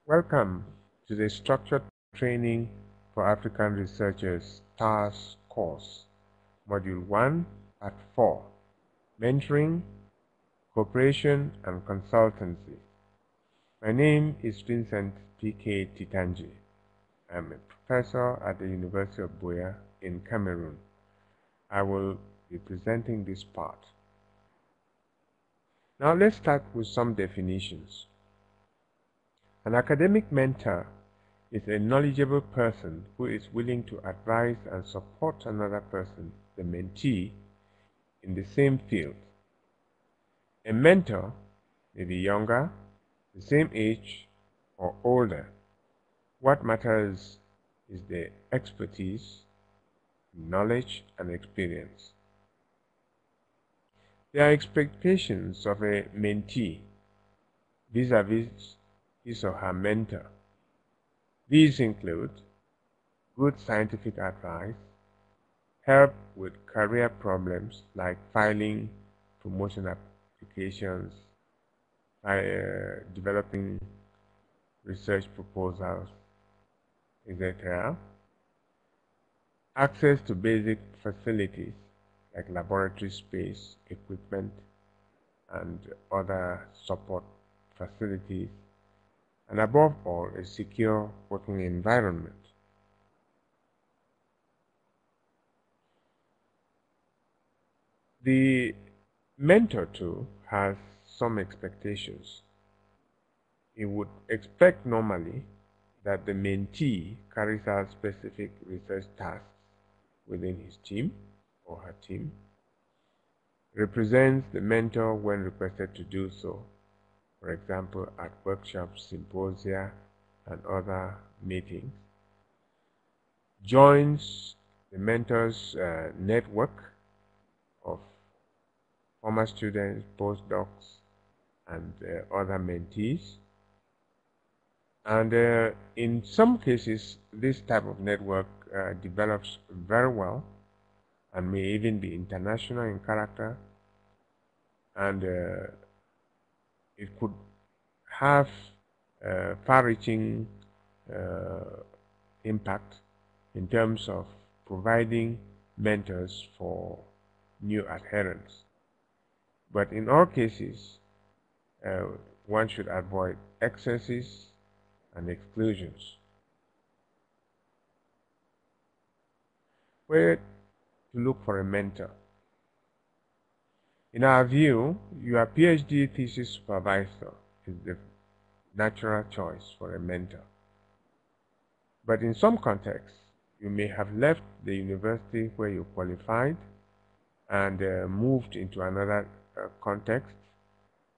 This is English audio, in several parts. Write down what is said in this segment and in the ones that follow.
Welcome to the Structured Training for African Researchers STARS course, Module 1, Part 4, Mentoring, Cooperation and Consultancy. My name is Vincent Titanji. I'm a professor at the University of Buea in Cameroon. I will be presenting this part. Now let's start with some definitions. An academic mentor is a knowledgeable person who is willing to advise and support another person, the mentee, in the same field. A mentor may be younger, the same age, or older. What matters is the expertise, knowledge, and experience. There are expectations of a mentee vis-à-vis his or her mentor. These include good scientific advice, help with career problems like filing promotion applications, developing research proposals, etc. Access to basic facilities like laboratory space, equipment, and other support facilities, and above all, a secure working environment. The mentor too has some expectations. He would expect normally that the mentee carries out specific research tasks within his team or her team, represents the mentor when requested to do so, for example, at workshops, symposia, and other meetings, joins the mentor's network of former students, postdocs, and other mentees. And in some cases, this type of network develops very well and may even be international in character, and it could have far-reaching impact in terms of providing mentors for new adherents. But in all cases, one should avoid excesses and exclusions. Where to look for a mentor? In our view, your PhD thesis supervisor is the natural choice for a mentor. But in some contexts, you may have left the university where you qualified and moved into another context,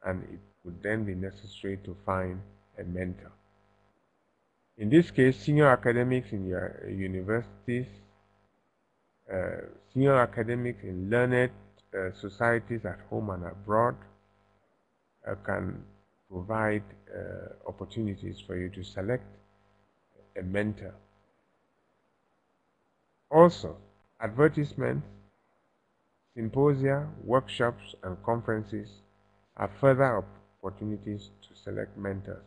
and it would then be necessary to find a mentor. In this case, senior academics in your universities, senior academics in learned societies at home and abroad can provide opportunities for you to select a mentor. Also, advertisements, symposia, workshops, and conferences are further opportunities to select mentors.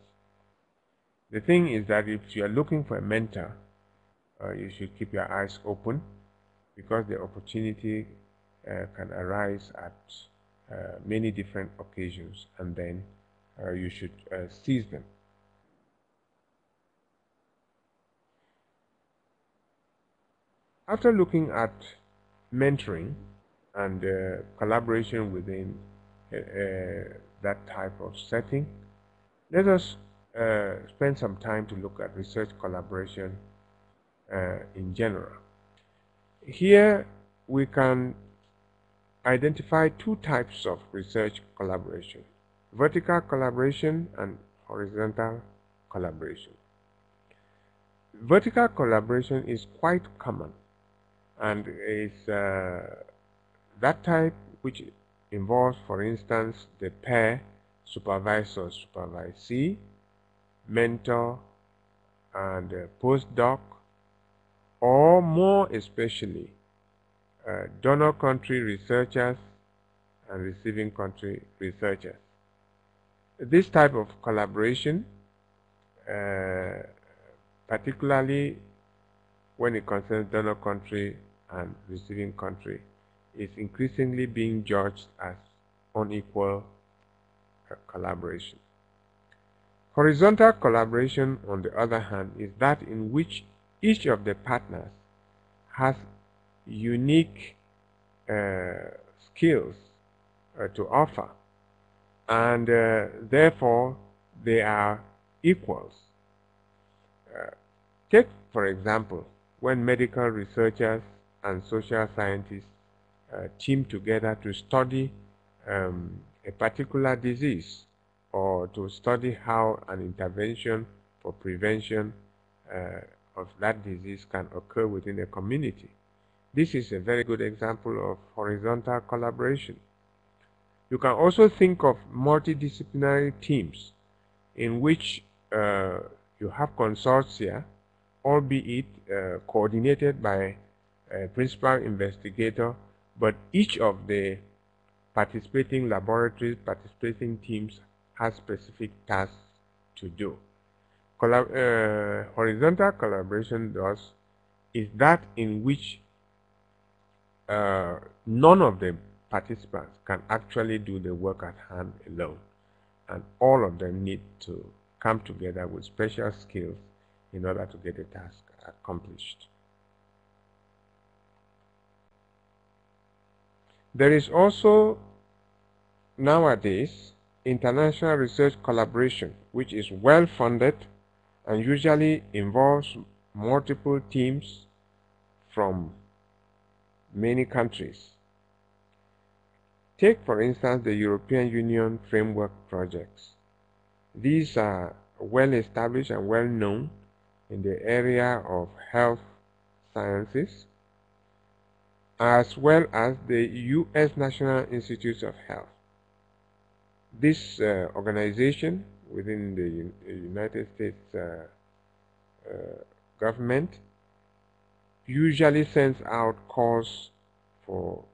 The thing is that if you are looking for a mentor, you should keep your eyes open, because the opportunity can arise at many different occasions, and then you should seize them. After looking at mentoring and collaboration within that type of setting, let us spend some time to look at research collaboration in general. Here we can identify two types of research collaboration: vertical collaboration and horizontal collaboration. Vertical collaboration is quite common, and is that type which involves, for instance, the pair, supervisor, supervisee, mentor, and postdoc, or more especially, donor country researchers and receiving country researchers. This type of collaboration particularly when it concerns donor country and receiving country, is increasingly being judged as unequal collaboration. Horizontal collaboration, on the other hand, is that in which each of the partners has unique skills to offer, and therefore they are equals. Take, for example, when medical researchers and social scientists team together to study a particular disease, or to study how an intervention for prevention of that disease can occur within a community. This is a very good example of horizontal collaboration. You can also think of multidisciplinary teams in which you have consortia, albeit coordinated by a principal investigator, but each of the participating laboratories, participating teams has specific tasks to do. Horizontal collaboration thus is that in which none of the participants can actually do the work at hand alone, and all of them need to come together with special skills in order to get the task accomplished. There is also nowadays international research collaboration, which is well funded and usually involves multiple teams from many countries. Take, for instance, the European Union framework projects. These are well established and well known in the area of health sciences, as well as the U.S. National Institutes of Health. This organization within the United States government usually sends out calls for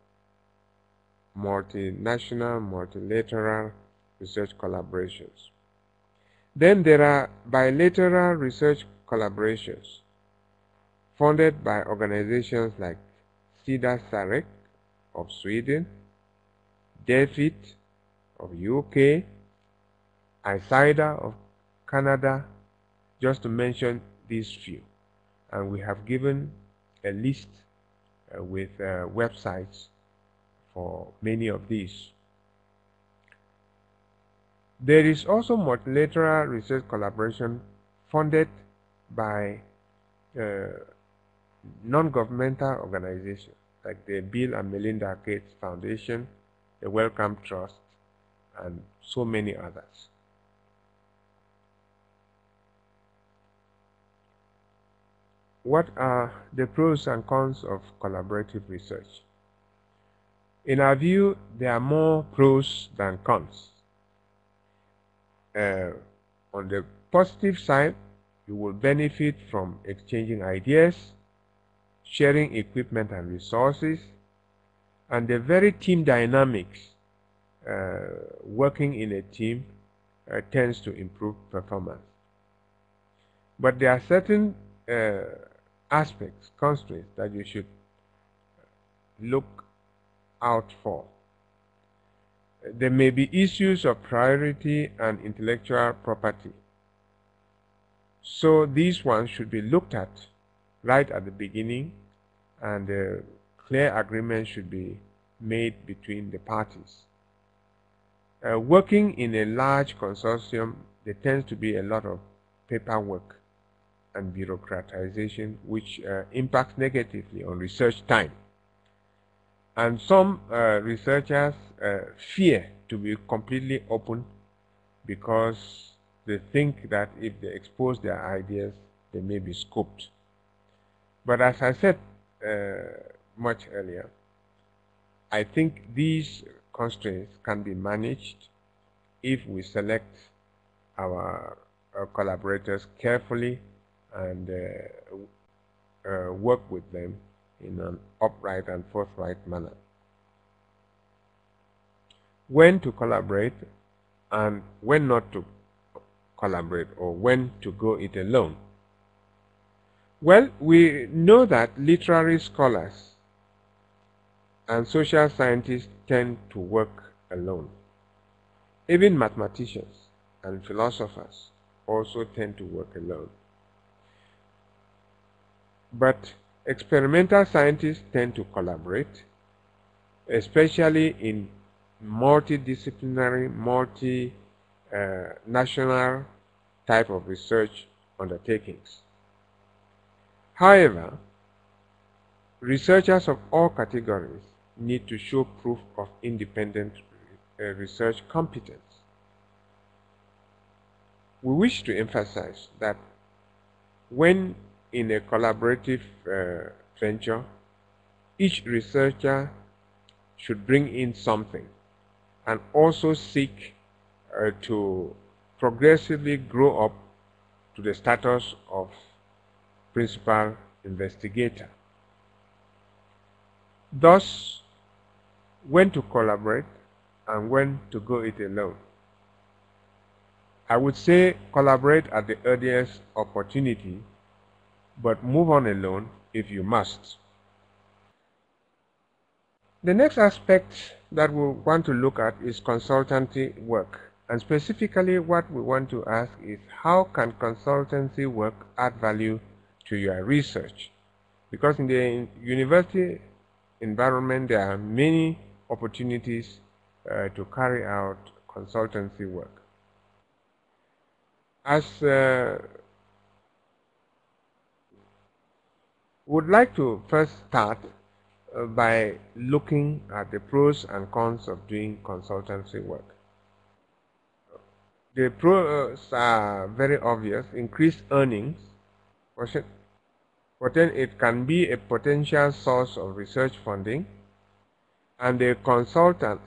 multinational, multilateral research collaborations. Then there are bilateral research collaborations funded by organizations like SIDA-SAREC of Sweden, DEFIT of UK, ICIDA of Canada, just to mention these few. And we have given a list with websites for many of these. There is also multilateral research collaboration funded by non-governmental organizations like the Bill and Melinda Gates Foundation, the Wellcome Trust, and so many others. What are the pros and cons of collaborative research? In our view, there are more pros than cons. On the positive side, you will benefit from exchanging ideas, sharing equipment and resources, and the very team dynamics. Working in a team tends to improve performance. But there are certain aspects, constraints that you should look out for. There may be issues of priority and intellectual property. So these ones should be looked at right at the beginning, and a clear agreement should be made between the parties. Working in a large consortium, there tends to be a lot of paperwork and bureaucratization, which impacts negatively on research time. And some researchers fear to be completely open because they think that if they expose their ideas, they may be scoped. But as I said much earlier, I think these constraints can be managed if we select our collaborators carefully and work with them in an upright and forthright manner. When to collaborate and when not to collaborate or when to go it alone? Well, we know that literary scholars and social scientists tend to work alone. Even mathematicians and philosophers also tend to work alone. But experimental scientists tend to collaborate, especially in multidisciplinary, multinational type of research undertakings. However, researchers of all categories need to show proof of independent research competence. We wish to emphasize that when in a collaborative venture, each researcher should bring in something and also seek to progressively grow up to the status of principal investigator. Thus, when to collaborate and when to go it alone. I would say collaborate at the earliest opportunity, but move on alone if you must. The next aspect that we want to look at is consultancy work. And specifically what we want to ask is, how can consultancy work add value to your research? Because in the university environment, there are many opportunities to carry out consultancy work. As would like to first start by looking at the pros and cons of doing consultancy work. The pros are very obvious: increased earnings, but then it can be a potential source of research funding, and the consultant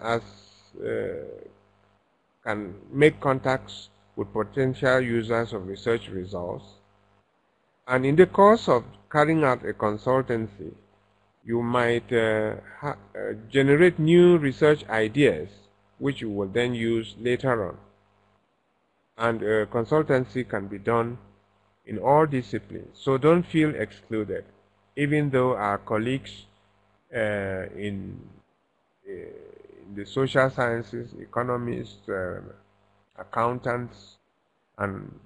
can make contacts with potential users of research results. And in the course of carrying out a consultancy, you might generate new research ideas which you will then use later on. And consultancy can be done in all disciplines, so don't feel excluded. Even though our colleagues in the social sciences, economists, accountants, and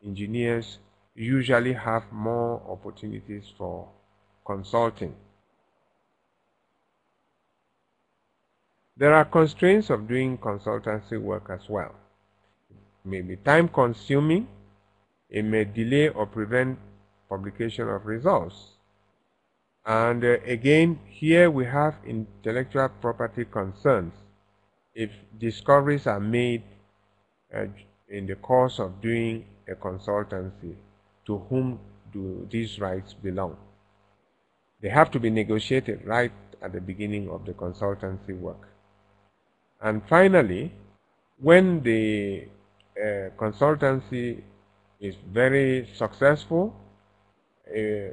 engineers usually have more opportunities for consulting. There are constraints of doing consultancy work as well. It may be time consuming, it may delay or prevent publication of results. And again, here we have intellectual property concerns. If discoveries are made in the course of doing a consultancy, to whom do these rights belong? They have to be negotiated right at the beginning of the consultancy work. And finally, when the consultancy is very successful,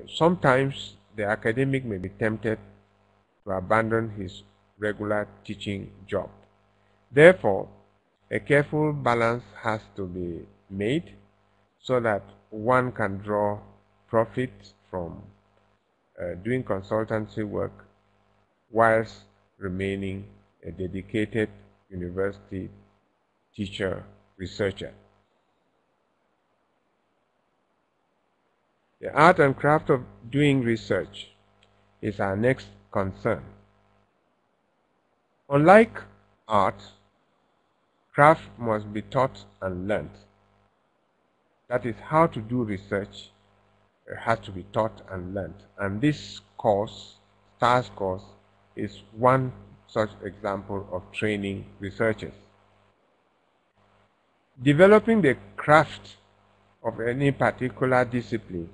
sometimes the academic may be tempted to abandon his regular teaching job. Therefore, a careful balance has to be made so that one can draw profit from doing consultancy work whilst remaining a dedicated university teacher, researcher. The art and craft of doing research is our next concern. Unlike art, craft must be taught and learned. That is, how to do research has to be taught and learned. And this course, STARS course, is one such example of training researchers. Developing the craft of any particular discipline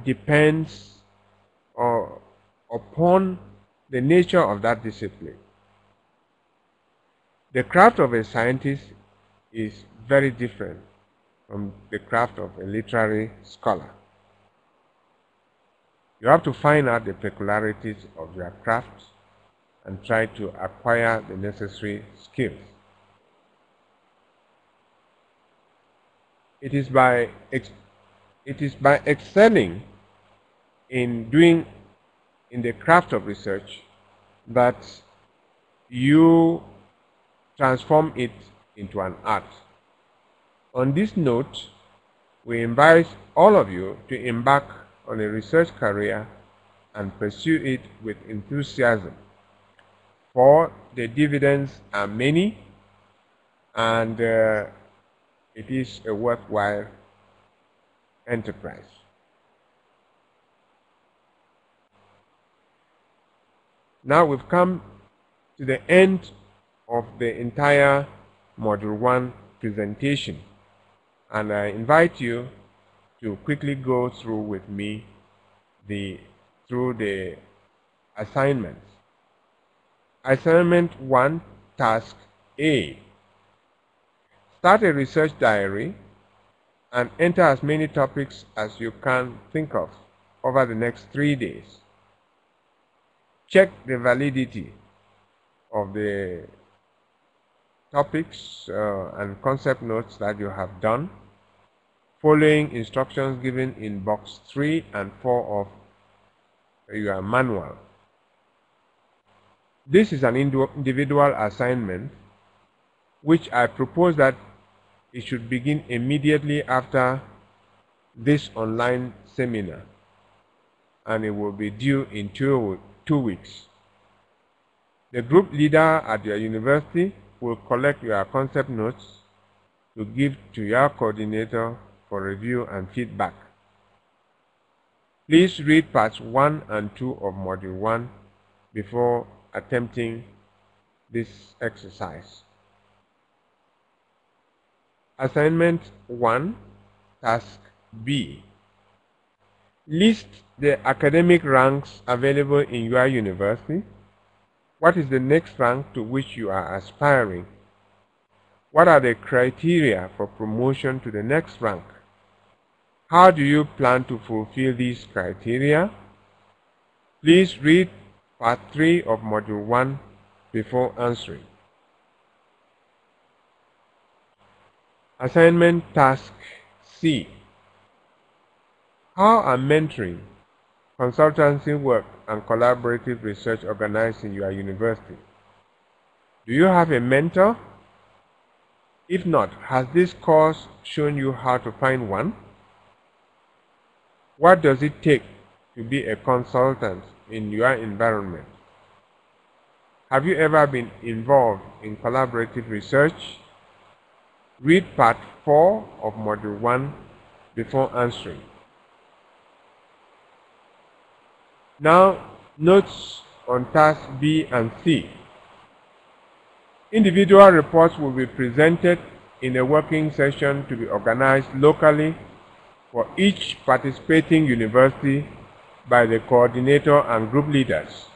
depends upon the nature of that discipline. The craft of a scientist is very different from the craft of a literary scholar. You have to find out the peculiarities of your craft and try to acquire the necessary skills. It is by excelling in the craft of research that you transform it into an art. On this note, we invite all of you to embark on a research career and pursue it with enthusiasm, for the dividends are many and it is a worthwhile enterprise. Now we've come to the end of the entire Module 1 presentation, and I invite you to quickly go through with me through the assignments. Assignment 1, Task A. Start a research diary and enter as many topics as you can think of over the next 3 days. Check the validity of the topics and concept notes that you have done, following instructions given in box 3 and 4 of your manual. This is an individual assignment which I propose that it should begin immediately after this online seminar, and it will be due in 2 weeks. The group leader at your university will collect your concept notes to give to your coordinator for review and feedback. Please read parts 1 and 2 of Module 1 before attempting this exercise. Assignment 1, Task B. List the academic ranks available in your university. What is the next rank to which you are aspiring? What are the criteria for promotion to the next rank? How do you plan to fulfill these criteria? Please read Part 3 of Module 1 before answering. Assignment Task C. How are mentoring, consultancy work, and collaborative research organized in your university? Do you have a mentor? If not, has this course shown you how to find one? What does it take to be a consultant in your environment? Have you ever been involved in collaborative research? Read Part 4 of Module 1 before answering. Now, notes on Task B and C. Individual reports will be presented in a working session to be organized locally for each participating university by the coordinator and group leaders.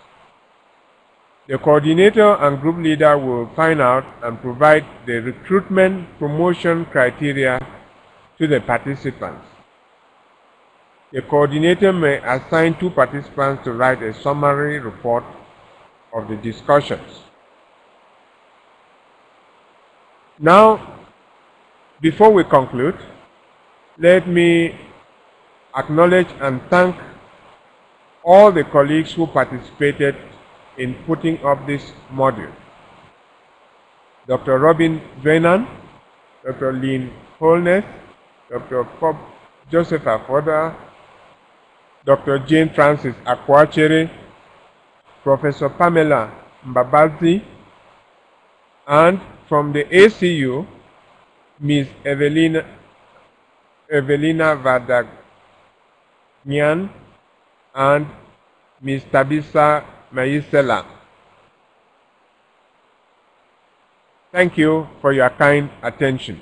The coordinator and group leader will find out and provide the recruitment promotion criteria to the participants. The coordinator may assign 2 participants to write a summary report of the discussions. Now, before we conclude, let me acknowledge and thank all the colleagues who participated in putting up this module. Dr. Robin Dwenan, Dr. Lynn Holness, Dr. Bob Joseph Afoda, Dr. Jane Francis Akwachere, Professor Pamela Mbabazi, and from the ACU, Ms. Evelina Vadagnian and Ms. Tabisa Mayisela. Thank you for your kind attention.